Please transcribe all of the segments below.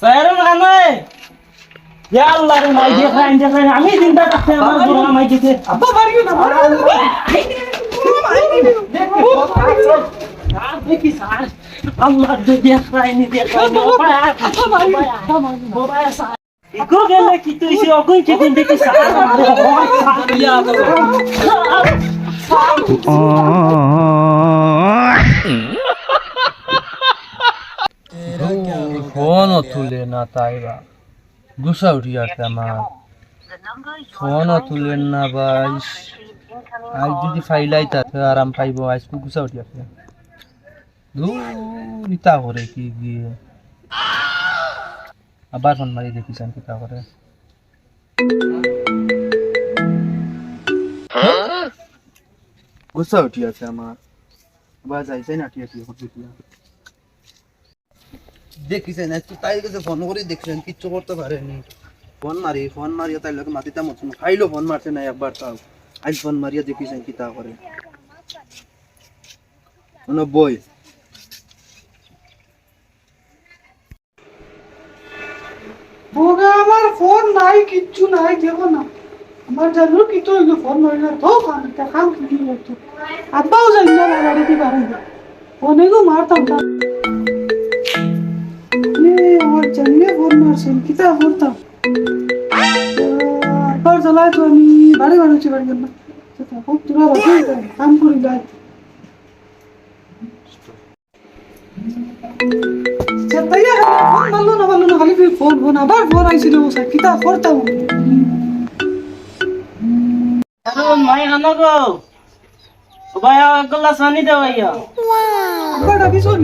সায়রুন কানাই ইয়া আল্লাহ রে মাই দেখাই আমি চিন্তা করতে আমার বুড়া মাই দিতে আব্বা মারিও না দেখি স্যার আল্লাহ দেখাইনি বাবা স্যার ইগো গেলে কি তুই সে অগুন কি দিন দেখি স্যার ইয়া ফোনও তুলে না তাইবা গুসা উঠি আসছে আমার ফোনও তুলেন না ভাই আজ যদি ফাইলাই তাতে আরাম পাইব আজকে গুসা উঠি আসছে ইতা করে কি গিয়ে আবার ফোন মারি দেখিছেন কিতা করে গুসা উঠি আছে আমার আবার যাইছে না ঠিক আছে দেখিছেন একটু তাই কাছে ফোন করে দেখছেন কিচ্ছু করতে পারেনি ফোন মারিয়া তাই লোক মাটিতে মতন খাইলো ফোন মারছে না একবার তাও আজ ফোন মারিয়া দেখিছেন কি তা করে বই বোগা আমার ফোন নাই কিচ্ছু নাই দেখো না আমার জানো কি তো ফোন নাই না তো কাম কি করতো আব্বাও জানি না বাড়িতে পারে ফোনেগো মারতাম না আমার জানিয়ে ফোন মারছেন কিতা করতাম আব্বার জ্বালায় তো আমি বাড়ি বানাচ্ছি বাড়ি জন্য খুব তোরা বাকি কাম করি যায় ফোন আবার ফোন আইছিল কিতা করতাম সায়রুন মাই খানো গো ভাই এক গ্লাস পানি দাও ভাইয়া আব্বা ডাকিছুন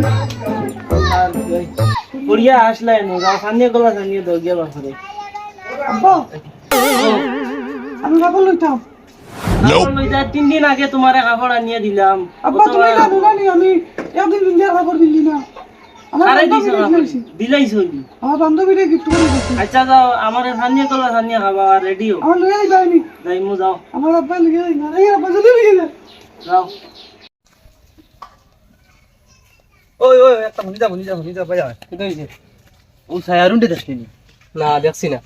বুড়িয়া আসলাই নো গাও পানি গ্লাস আনিয়ে দাও গেল করে আব্বা আমি কাপড় লইতাম লইতা 3 দিন আগে তোমারে কাপড় আনিয়ে দিলাম আব্বা তুমি জানি আমি একদিন ইন্ডিয়া কাপড় দিলি না আরে দিলাইছো আমার বান্ধবীরে গিফট করে দিছি আচ্ছা যাও আমার পানি গ্লাস আনিয়ে খাবা রেডি হও আমার লইয়া যাইনি যাই মু যাও আমার আব্বা লিখে না এই আব্বা যদি লিখে না যাও ওই একটা মনিজা ভাই কি হইছে ও সায়ারুন দেখছিনি না দেখছি না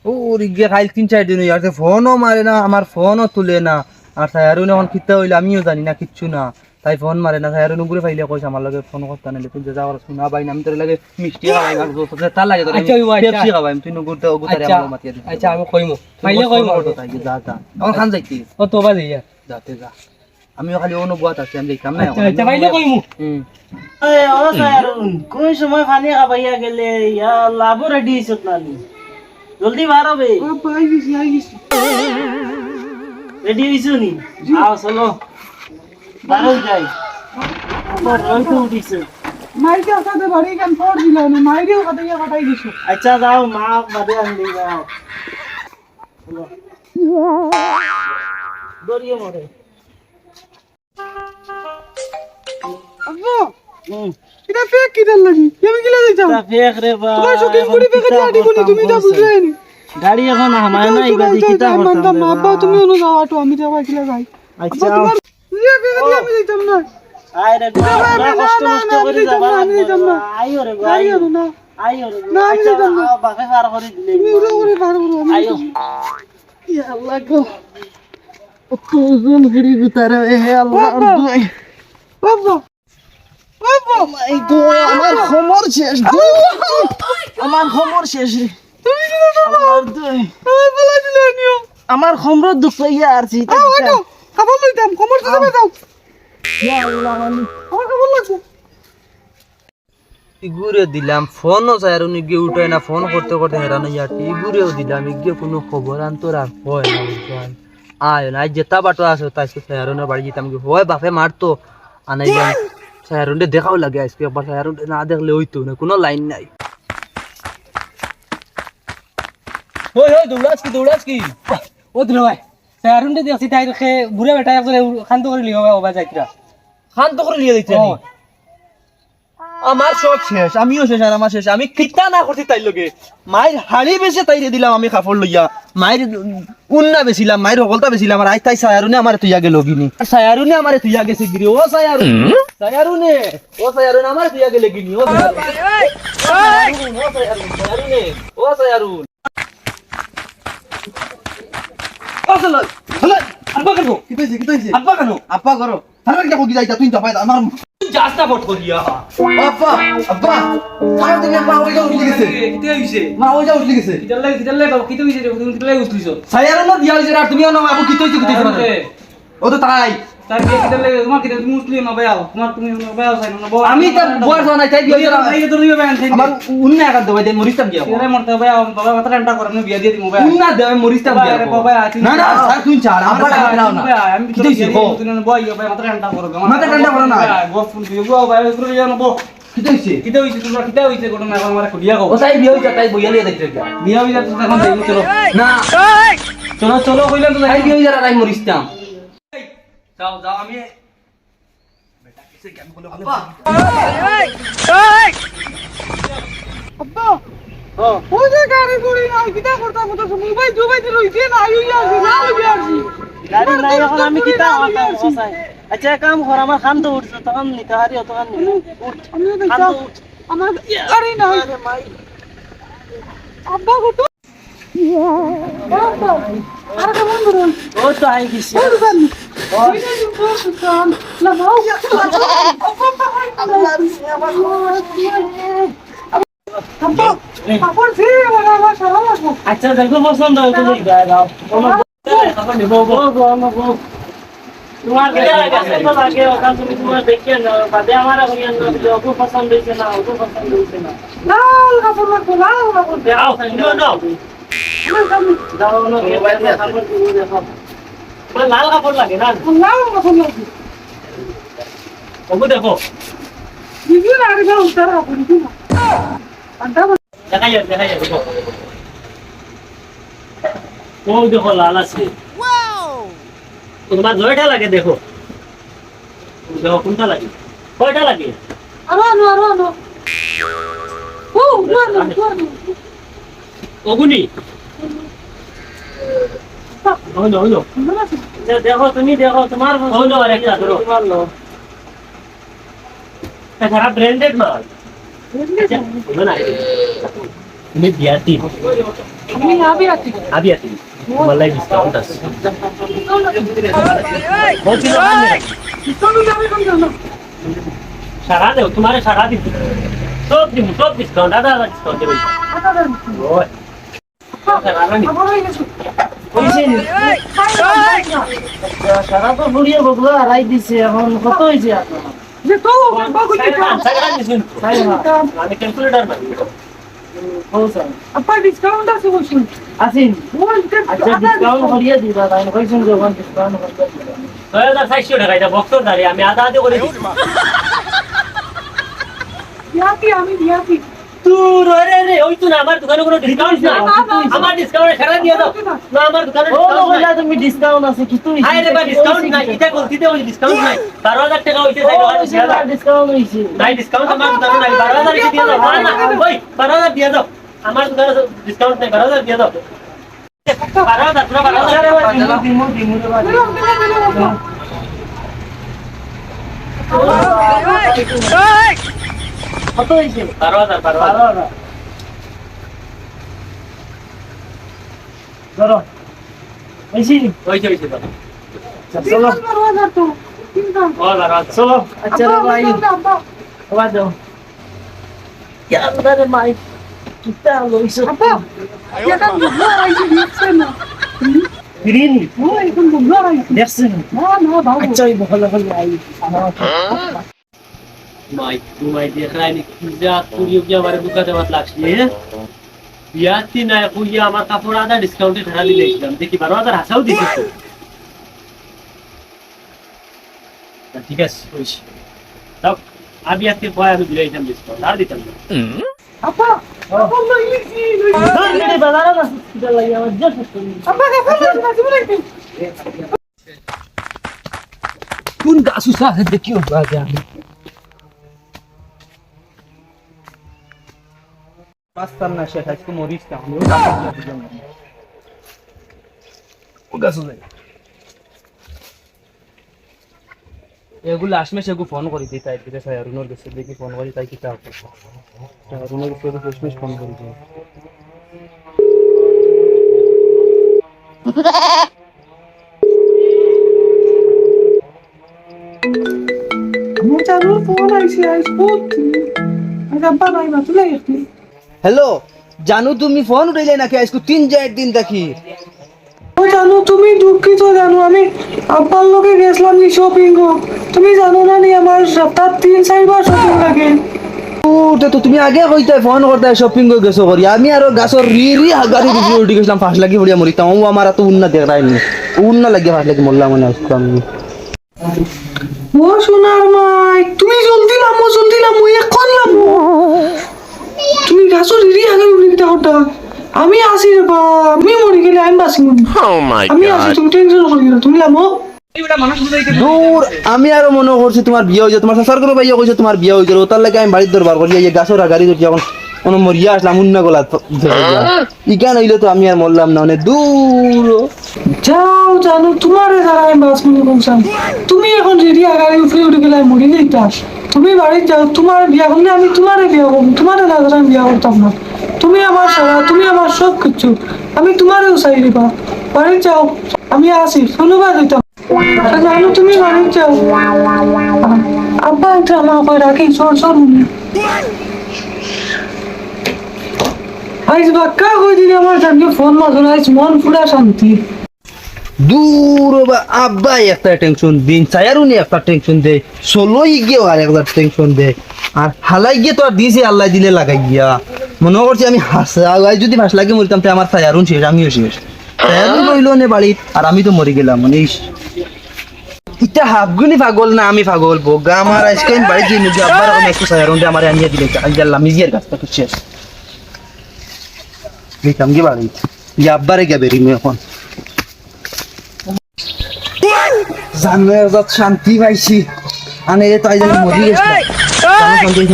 ও রিগে খাইল 3-4 দিন আর ফোনও মারে না আমার ফোনও তুলে না আর সায়ারুন এখন কিতা হইলে আমিও জানি না কিচ্ছু না তাই ফোন মারে না সায়ারুন উপরে ফাইলে কইছে আমার লগে ফোন করতে না তুই যা আর শোনা ভাই আমি তোর লাগে মিষ্টি খাওয়াই না তো তার লাগে তোর পেপসি খাওয়াই তুই নগুরতে ওগুতারে আমার মাতিয়া দিস আচ্ছা আমি কইমু ফাইলে কইমু তাই যা এখন খান যাইতি ও তো বাজে ইয়া যাতে যা আমিও খালি অনুবাদ আছে আমি দেখতাম না আচ্ছা ফাইলে কইমু এ ও সায়রুন কোন সময় পানি খাবাইয়া গেলে ইয়া লাভ রেডি হইছত না জলদি বার হবে আব্বা আই গেছি রেডি হইছো নি আও চলো বারো যাই আবার রইতে উঠিছে মাইকে সাথে বাড়ি কান পড় দিল না মাইরেও কথা ইয়া কাটাই দিছো আচ্ছা যাও মা বাদে আনলি যাও দরিয়ে মরে আব্বা এটা ফেক কিদার লাগি আমি গিলা যাইতাম তা ফেক রে বা তোমার শোকিং করে ফেকে আটি কোনি তুমি যা বুঝলে নি গাড়ি এখন আমায় না ইবা দি কিতা করতাম না আব্বা তুমি অনু যাও আটো আমি যাও গিলা যাই আচ্ছা ইয়া ফেকে দিয়ে আমি যাইতাম না আয় রে গো কষ্ট মষ্ট করে যাবা আইও রে গো আইও না আইও রে না আমি যাইতাম না বাকে পার করে দিলে তুমি উড়ে উড়ে পার করো আমি আইও ইয়া আল্লাহ গো কতজন ঘড়ি গুতারা হে আল্লাহ দুই বাবা বাবা মাই গো আমার খমর শেষ আমার খমর শেষ রে তুমি কি বাবা আমার দুই আমার বলা দিলে নিও আমার খমর দুঃখ ইয়া আর জি আটো খাবার লইতাম কমর তো যাবে দাও ইয়া আল্লাহ মালিক আমার খাবার লাগবে ইগুরে দিলাম ফোনও সায়ারুন ইগে উঠে না ফোন করতে করতে হেরানো ইয়াটি ইগুরেও দিলাম ইগে কোনো খবর আনতোর আর হয় না বুঝছেন আয় না যেতা বাটো আছে তাই সায়ারুনের বাড়ি যেতাম কি হয় বাপে মারতো আনাইলাম সায়ারুনকে দেখাও লাগে আজকে একবার সায়ারুন না দেখলে হইতো না কোনো লাইন নাই ওই দৌড়াস কি ও দিল ভাই সারুনতে দেখছি তাই কে বুড়া বেটা একজন শান্ত করে লিও বাবা যাইতরা শান্ত করে নিয়ে দিতে আমার সব শেষ আমিও শেষ আর আমার শেষ আমি কিতা না করছি তাই লগে মায়ের হাড়ি বেশি তাইরে দিলাম আমি কাপড় লইয়া মায়ের উন্না বেছিলাম মায়ের হকলতা বেছিলাম আর আই তাই সায়ারুনে আমারে তুইয়া গেল গিনি সায়ারুনে আমারে তুইয়া গেছে গিরি ও সায়ারুনে আমারে তুইয়া গেলে গিনি ও সায়ারুনে কেমনে ও সায়ারুন আসলে হলে আব্বা কেন কি হইছে আব্বা কেন আব্বা করো তাহলে কি কই যাইতা তুই যাবাই আমার জাস্তা বট করিয়া আব্বা আব্বা তাহলে তুমি মা ওই যাও উঠে গেছে কিতে হইছে মা ওই যাও উঠে গেছে কিতালে বাবু কিতে হইছে তুমি কিতালে উঠলিছো সায়ারো না দিয়া হইছে আর তুমিও না আবু কি হইছে ও তো তাই তার কি কিতালে তোমার কিতে তুমি মুসলিম না ভাইয়া তোমার তুমি ভাইয়া চাই না আমি তো বয়স না চাই বিয়ে এই তো তুমি ভাইয়া চাই আমার উন্না একা দেবাই দে মরিস্তাম দিয়া কিরে মরতে ভাইয়া বাবা মাথা ঠান্ডা করে আমি বিয়া দিয়ে দিমু ভাইয়া উন্না দেবাই মরিস্তাম দিয়া বাবা আছে না না স্যার তুই চার আব্বা নাও না আমি কি হইছে গো তুমি বই ভাই মাথা ঠান্ডা করো মাথা ঠান্ডা করো না। গো ফুল দিও গো ভাই করে জানো বো কি হইছে কিতে হইছে তোমরা কিতে হইছে ঘটনা এখন আমারে খুলিয়া গো ও তাই বিয়ে হইছে তাই বইয়া লিয়ে দেখতে যা বিয়া হইছে তো এখন যাইমু চলো না চলো চলো কইলাম তো তাই বিয়ে হইছে আর আই মরিস্তাম যাও যাও আমি আব্বা আব্বা ওই যে গাড়ি গুড়ি নাই কিটা করতাম তো মোবাইল জুবাই দিল ইতে না আইও আসি না আইও আসি গাড়ি নাই এখন আমি কিতা হতাম আচ্ছা কাম কর আমার খান তো উঠছে তখন নিতে হারি তখন উঠ আমি তো খান তো উঠ আমার গাড়ি নাই আব্বা কত আর কেমন ধরুন ও তো আই গেছি ওই দোকান ওই যে দোকান না নাও আব্বা আপন সে আমার সারা লাগবো আচ্ছা দেখো পছন্দ হয় তো যাই দাও এখন নিব গো তোমার কেটে লাগে তো লাগে ওখান তুমি তোমার দেখে না বাদে আমার হইয়া না ওকে পছন্দ হইছে না ওকে পছন্দ হইছে না লাল কাপড় লাগবো লাল কাপড় দাও দাও দাও না মোবাইল দিয়ে কাপড় দিব দেখো মানে লাল কাপড় লাগে না লাল কাপড় লাগবো ওকে দেখো দিদি না আরে উত্তর কাপড় দিদি না আন্টা দেখাই দেখো ও দেখো লাল আছে তোমার জয়টা লাগে দেখো দেখো কোনটা লাগে কয়টা লাগে আরো ও না ওগুনি হলো দেখো তুমি দেখো তোমার হলো আর একটা ধরো তোমার লো সারা ব্র্যান্ডেড মাল হলো না তুমি বিয়াতি আমি আছি আবিয়াতি তোমার ডিসকাউন্ট আছে বলছিল ডিসকাউন্ট যাবে কোন জন্য সারা দেও তোমারে সারা দিব সব ডিসকাউন্ট আদা ডিসকাউন্ট দেবে ওই আমার হয়ে গেছে কইছে সারা তো বুড়িয়ে বগলা রাই দিছে এখন কত হইছে আপনার যে তো বাবু কি আমি ক্যালকুলেটর মারি ও স্যার আপা ডিসকাউন্ট আছে বলছেন আসেন বলতে আচ্ছা ডিসকাউন্ট করিয়ে দিবা তাই কইছেন যখন ডিসকাউন্ট করতে 2600 টাকা এটা বক্সর দাঁড়িয়ে আমি আধা আধা করে দিই আমি দিয়াছি তুই রে ওই তো না আমার দোকানে কোনো ডিসকাউন্ট নাই আমার ডিসকাউন্ট ছাড়া দিয়ে দাও না আমার দোকানে ডিসকাউন্ট নাই তুমি ডিসকাউন্ট আছে কি তুই আরে বা ডিসকাউন্ট নাই এটা বলতিতে ওই ডিসকাউন্ট নাই 12000 টাকা হইছে তাই ডিসকাউন্ট হইছে নাই ডিসকাউন্ট আমার দোকানে নাই 12000 কি দিয়ে দাও না ওই 12000 দিয়ে দাও আমার দোকানে ডিসকাউন্ট নাই 12000 দিয়ে দাও 12000 পুরো 12000 দিমু কত হইছে 12000 ধরো হইছে দাও চলো তো চিন্তা ও দাঁড়া চলো আচ্ছা রে ভাই বাবা দাও ইয়ার মাই কিতা লইছো আপা এটা বুবলা আইছে দিচ্ছে না গ্রিন ও এখন বুবলা আইছে দেখছেন না বাবু আচ্ছা এই ভালো আই মাই দেখাইনি যা তুই কি আমার দোকানে মত লাগছে বিয়াতি না কইয়া আমার কাপড় আদা ডিসকাউন্টে ঠাড়া দিয়েছিলাম দেখি 12000 হাসাও দিছিস ঠিক আছে হইছে দাও আমি আজকে পয় আমি দিলে দিতাম ডিসকাউন্ট আর দিতাম আপা আপা লইছি ধরে বাজারে না সুবিধা লাগে আমার জল আপা কাছে না তুমি কোন গাছু সাথে দেখিও বাজে আমি পাস্তার না শেষ আজকে মরিস না আমি ও গাছু যাই এগুলো আসলে সেগু ফোন করি দিই তাই দিতে চাই অরুণের কাছে দেখি ফোন করি তাই কিতা হবে অরুণের কাছে শেষমেশ ফোন করি দিই আমার জানুর ফোন আইছে আইসবো আজ আব্বা নাই বা তুলে একটি হ্যালো জানু তুমি ফোন উঠাইলে নাকি আজকে 3-4 দিন দেখি ও জানো তুমি দুঃখিত জানো আমি আব্বার লোকে গেছিলাম নি শপিং তুমি জানো না নি আমার সপ্তাহ 3-4 বার শপিং লাগে তো তুমি আগে কইতে ফোন করতে শপিং করে গেছো করি আমি আর গাছর রি হাগারি দিবি উঠি গেছিলাম ফাঁস লাগি পড়িয়া মরিতাম ও আমার এত উন্না দেখাই নি উন্না লাগিয়ে ফাঁস লাগি মরলাম মনে আসতো আমি ও সোনার মাই তুমি জলদি নামো এখন নামো তুমি গাছো রিরি আগে উড়িতে হটা আমি আসি রে বা আমি মরি গেলে আমি বাসি মরি আমি আসি তুমি টেনশন করি না তুমি নামো দূর আমি আরো মনে করছি তোমার বিয়ে হয়েছে তোমার সরকার ভাইয়া কইছে তোমার বিয়ে হয়েছে তার লাগে আমি বাড়ির দরবার করি এই গাছর গাড়ি ধরছি এখন কোনো মরিয়া আসলাম উন্না গলা ইকান হইলে তো আমি আর মরলাম না মানে দূর যাও জানো তোমারে যারা আমি বাস মনে বলছাম তুমি এখন রেডি আগারে উঠে গেলে আমি মরি যাইতা তুমি বাড়িতে যাও তোমার বিয়া করলে আমি তোমারে বিয়া করব তোমারে না আমি বিয়া করতাম না তুমি আমার সারা তুমি আমার সব কিছু আমি তোমারেও চাই রেবা বাড়িতে যাও আমি আসি ধন্যবাদ দিতাম জানো তুমি বাড়িতে যাও আব্বা একটা আমার কই রাখি সর আইস বাক্কা কই দিলে আমার জানকে ফোন মাঝে আইস মন পুরা শান্তি দূর আব্বা একটা টেনশন দিন চায়ারুনি একটা টেনশন দে চলোই গিয়ে আর একটা টেনশন দে আর হালাই গিয়ে তো আর দিয়েছে আল্লাহ দিলে লাগাই গিয়া মনে করছি আমি হাসাই যদি ফাঁস লাগে মরিতাম তো আমার চায়ারুন শেষ আমিও শেষ চায়ারুন রইল নে বাড়িত আর আমি তো মরে গেলাম মানে ইটা হাফগুনি পাগল না আমি পাগল বোগা আমার আজকে আমি বাড়ি দিয়ে নিজে আব্বার এখন একটু চায়ারুন দিয়ে আমার আনিয়ে দিলে আল্লাহ মিজিয়ার গাছটা তো শেষ দিতাম কি বাড়ি গিয়ে আব্বারে গিয়ে বেরিয়ে এখন জানুয়ের যত শান্তি পাইছি আনে তাই জানি মরি গেছিলাম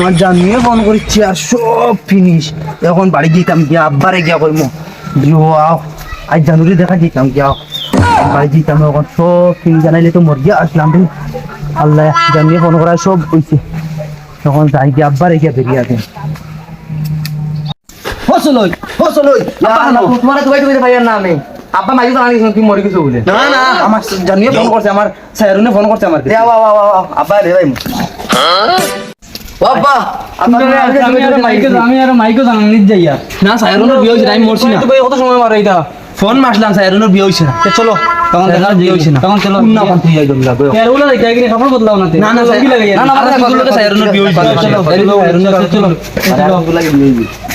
আমার জানুয়ে ফোন করছি আর সব ফিনিশ এখন বাড়ি যেতাম গিয়া আব্বারে গিয়া কইমো আও আজ জানুরি দেখা যেতাম গিয়া বাড়ি যেতাম এখন সব ফিনিশ জানাইলে তো মর গিয়া আসলাম আল্লাহ জানুয়ে ফোন করা সব হইছে তখন যাই গিয়া আব্বারে গিয়া বেরিয়ে আসেন ফসলই তোমার তো বাইরে ভাইয়ার নামে আব্বা মাইকে জানালি তুই মরে গেছো বলে না না আমার জানিয়ে ফোন করছে আমার সাইরুনে ফোন করছে আমার আব্বা রে ভাই বাবা আমি আর মাইকে জানানি যাইয়া না সাইরুনের বিয়ে হইছে আমি মরছি না কত সময় মারা এটা ফোন মাসলাম সাইরুনের বিয়ে হইছে না চলো তখন দেখা বিয়ে হইছে না তখন চলো না কোন তুই আই দম লাগবে কেরুলা দেখা কি খবর বদলাও না না না কি লাগে না না আমরা কথা বলতে সাইরুনের বিয়ে হইছে চলো সাইরুনের কাছে চলো সাইরুন লাগে বিয়ে হইছে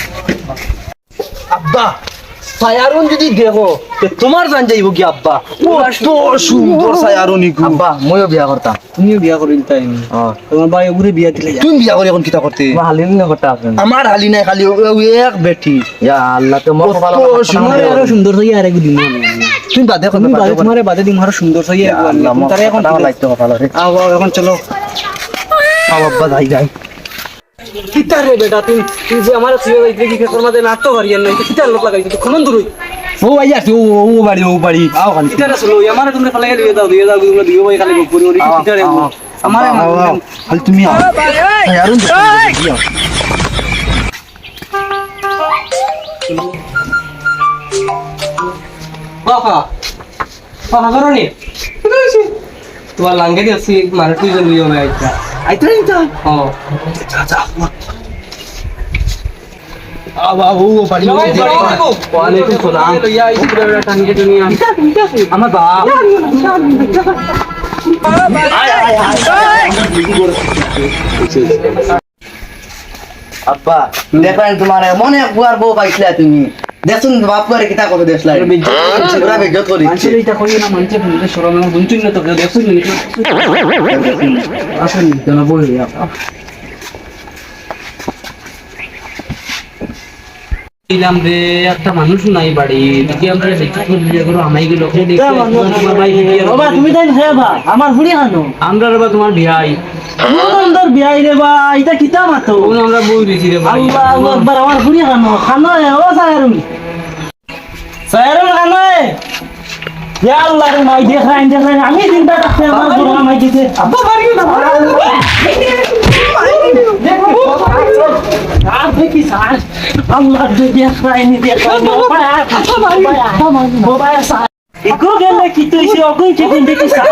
আব্বা সায়ারুন যদি দেখো তোমার জান যাইব কি আব্বা তো সুন্দর সায়ারুন ইকু আব্বা মইও বিয়া করতাম তুমিও বিয়া করিল তাই তোমার ভাই ওরে বিয়া দিলে তুমি বিয়া করে এখন কিতা করতে হালিন না কথা আছে আমার হালি নাই খালি এক বেটি ইয়া আল্লাহ তো মর ভালো তোমার আরো সুন্দর হইয়া আর একদিন তুমি বাদে তুমি বাদে তোমারে বাদে দিন আরো সুন্দর হইয়া আল্লাহ তারে এখন আমার লাগতো ভালো রে আও এখন চলো আব্বা যাই কিতা রে বেটা তুই যে আমার ছিল এইদিকে কি ক্ষেত্রের মধ্যে নাটক করিয়া নাই কিতা লোক লাগাইছ তুই কোন দূর ও ভাই আছে ও বাড়ি আও খালি কিতা রে চলো আমার তুমি ফলাই দিয়ে দাও তোমরা দিও ভাই খালি করি ওরি কিতা রে আমার খালি তুমি আও সায়ারুন দিও বাবা বাবা করনি তোমার লাঙ্গে দিছি মারে তুই যে লিও ভাই আইতো না ও আচ্ছা ও বাড়ি ওয়ালাইকুম সালাম লইয়া এই পুরো টানিয়ে দুনিয়া আমার বাপ আব্বা দেখেন তোমার মনে একবার বউ পাইছিলা তুমি দেখুন বাপ করে কিতা করে দেখলা পুরা বেজত করি মানুষের এটা কই না মানুষের ফুলে শরম আমার বুঝুন না তো দেখছুন না আসেন কেন বলি দিলাম রে একটা মানুষ নাই বাড়ি দেখি আমরা বিয়ে করো আমাই গেল তোমার ভাই বাবা তুমি তাই হেবা আমার হুড়ি হানো আমরা রে বা তোমার বিয়াই সুন্দর বিয়াই রে বা এটা কিতা মাতো আমরা বই দিছি রে ভাই আল্লাহু আকবার আমার হুড়ি হানো খানো ও সায়রুন সায়রুন খানো ইয়া আল্লাহ রে মাই দেখ রাইন আমি চিন্তা করতে আমার বুড়া মাই দিতে আব্বা মারিও না আর দেখি স্যার আল্লাহ দেখ রাইন মোবাইল স্যার ইকো গেলে কি তুই সে অগুই কি দিন দেখি স্যার